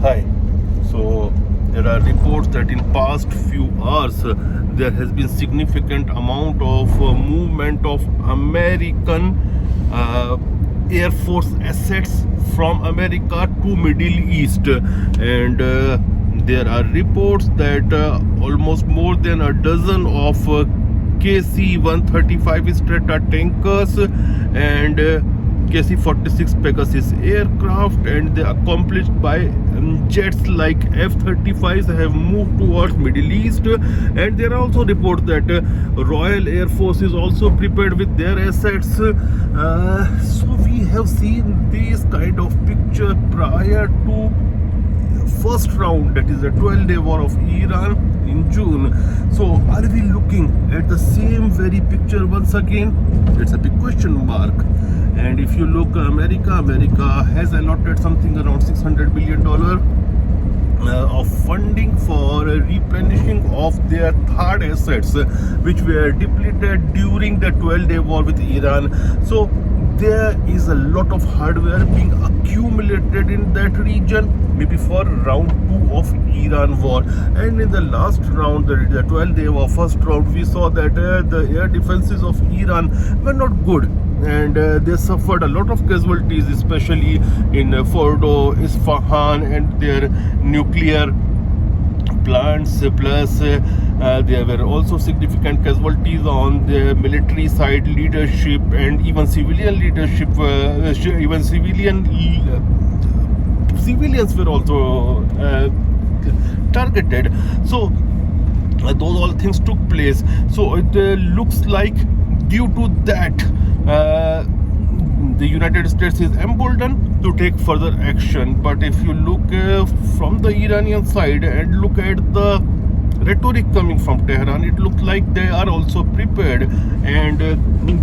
Hi. So there are reports that in past few hours there has been significant amount of movement of American Air Force assets from America to Middle East, and there are reports that almost more than a dozen of KC-135 Strata tankers and KC-46 Pegasus aircraft, and they accomplished by jets like F-35s have moved towards Middle East. And there are also reports that Royal Air Force is also prepared with their assets. So we have seen this kind of picture prior to first round, that is the 12-day war of Iran in June. So are we looking at the same very picture once again? It's a big question mark. And if you look, America has allotted something around $600 billion of funding for replenishing of their third assets, which were depleted during the 12-day war with Iran. So there is a lot of hardware being accumulated in that region, maybe for round 2 of Iran war. And in the last round, the 12-day war first round, we saw that the air defenses of Iran were not good, and they suffered a lot of casualties, especially in Fordo, Isfahan and their nuclear plants. Plus there were also significant casualties on the military side, leadership, and even civilian leadership. Even civilians were also targeted. So those all things took place. So it looks like due to that the United States is emboldened to take further action. But if you look from the Iranian side and look at the rhetoric coming from Tehran, it looks like they are also prepared. And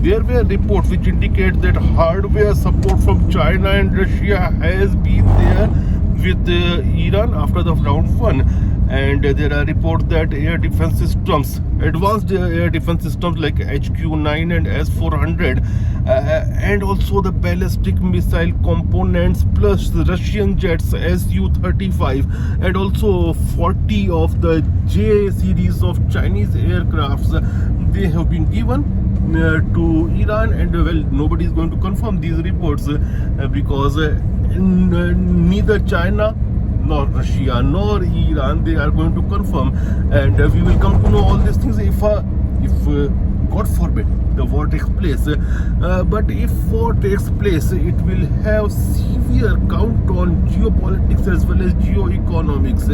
there were reports which indicate that hardware support from China and Russia has been there with Iran after the round 1. And there are reports that air defense systems, advanced air defense systems like HQ-9 and S-400, and also the ballistic missile components, plus the Russian jets Su-35, and also 40 of the J series of Chinese aircrafts, they have been given to Iran. And well, nobody is going to confirm these reports because neither China nor Russia nor Iran, they are going to confirm. And we will come to know all these things if God forbid the war takes place. But if war takes place, it will have severe count on geopolitics as well as geoeconomics,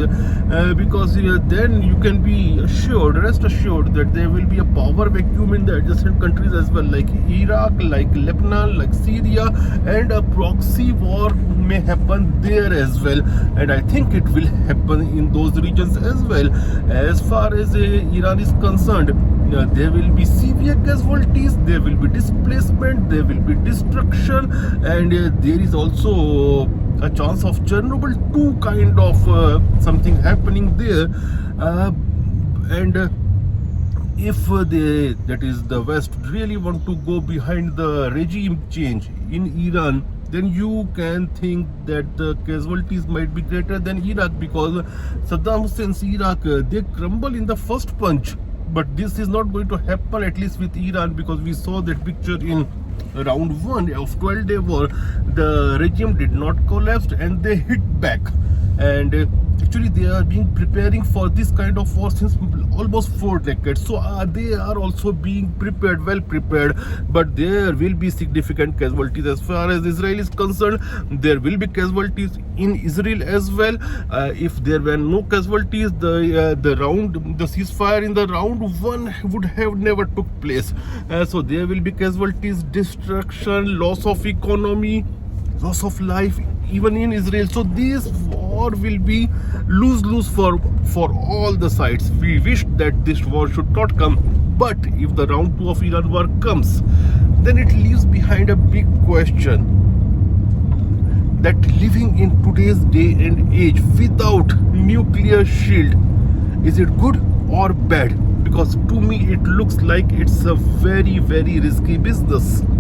because then you can be rest assured that there will be a power vacuum in the adjacent countries as well, like Iraq, like Lebanon, like Syria, and a proxy war may happen there as well. And I think it will happen in those regions as well. As far as Iran is concerned, there will be severe casualties, there will be displacement, there will be destruction, and there is also a chance of Chernobyl 2 kind of something happening there. And if that is the West really want to go behind the regime change in Iran, then you can think that the casualties might be greater than Iraq, because Saddam Hussein's Iraq, they crumble in the first punch. But this is not going to happen, at least with Iran, because we saw that picture in round 1 of 12-day war. The regime did not collapse and they hit back. And actually they are being preparing for this kind of war since almost 4 decades. So they are also being prepared, well prepared. But there will be significant casualties. As far as Israel is concerned, there will be casualties in Israel as well. If there were no casualties, the ceasefire in the round 1 would have never took place. So there will be casualties, destruction, loss of economy, loss of life even in Israel. So this war will be lose-lose for all the sides. We wish that this war should not come, but if the round 2 of Iran war comes, then it leaves behind a big question, that living in today's day and age without nuclear shield, is it good or bad? Because to me it looks like it's a very, very risky business.